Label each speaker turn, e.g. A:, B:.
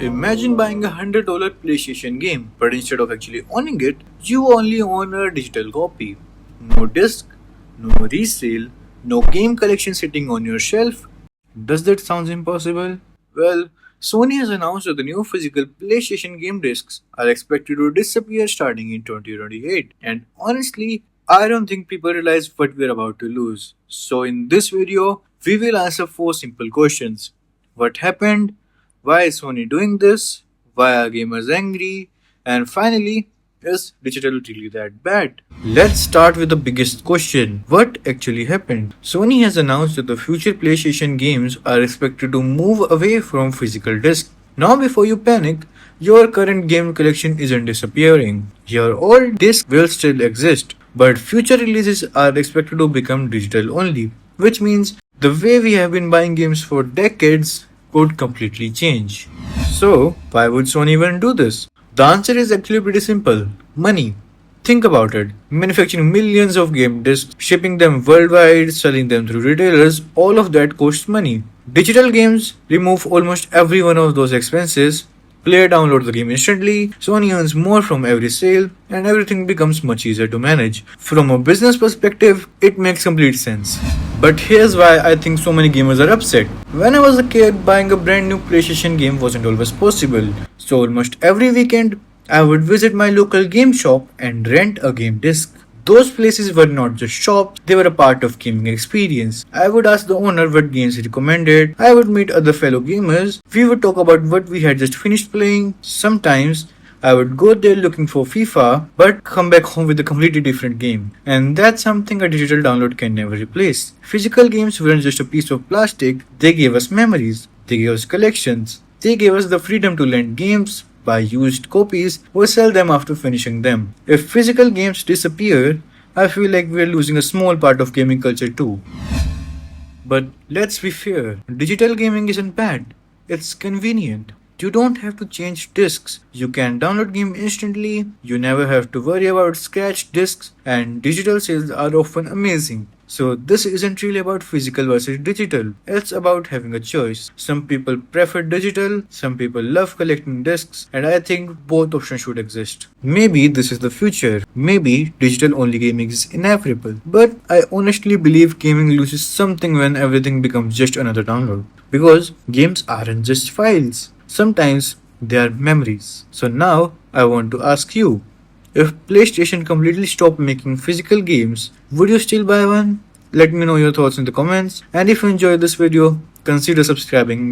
A: Imagine buying a $100 PlayStation game, but instead of actually owning it, you only own a digital copy. No disc, no resale, no game collection sitting on your shelf. Does that sound impossible? Well, Sony has announced that the new physical PlayStation game discs are expected to disappear starting in 2028. And honestly, I don't think people realize what we're about to lose. So, in this video, we will answer 4 simple questions. What happened? Why is Sony doing this? Why are gamers angry? And finally, is digital really that bad? Let's start with the biggest question. What actually happened? Sony has announced that the future PlayStation games are expected to move away from physical discs. Now before you panic, your current game collection isn't disappearing. Your old disc will still exist, but future releases are expected to become digital only, which means the way we have been buying games for decades could completely change. So, why would Sony even do this? The answer is actually pretty simple: money. Think about it. Manufacturing millions of game discs, shipping them worldwide, selling them through retailers, all of that costs money. Digital games remove almost every one of those expenses. Player downloads the game instantly, Sony earns more from every sale, and everything becomes much easier to manage. From a business perspective, it makes complete sense. But here's why I think so many gamers are upset. When I was a kid, buying a brand new PlayStation game wasn't always possible. So almost every weekend, I would visit my local game shop and rent a game disc. Those places were not just shops, they were a part of gaming experience. I would ask the owner what games he recommended. I would meet other fellow gamers. We would talk about what we had just finished playing. Sometimes I would go there looking for FIFA, but come back home with a completely different game. And that's something a digital download can never replace. Physical games weren't just a piece of plastic, they gave us memories, they gave us collections, they gave us the freedom to lend games, buy used copies, or sell them after finishing them. If physical games disappear, I feel like we're losing a small part of gaming culture too. But let's be fair, digital gaming isn't bad, it's convenient. You don't have to change discs. You can download game instantly, you never have to worry about scratched discs, and digital sales are often amazing. So this isn't really about physical versus digital. It's about having a choice. Some people prefer digital, some people love collecting discs, and I think both options should exist. Maybe this is the future. Maybe digital only gaming is inevitable. But I honestly believe gaming loses something when everything becomes just another download. Because games aren't just files. Sometimes they are memories. So now I want to ask you, if PlayStation completely stopped making physical games, would you still buy one? Let me know your thoughts in the comments, and if you enjoyed this video, consider subscribing.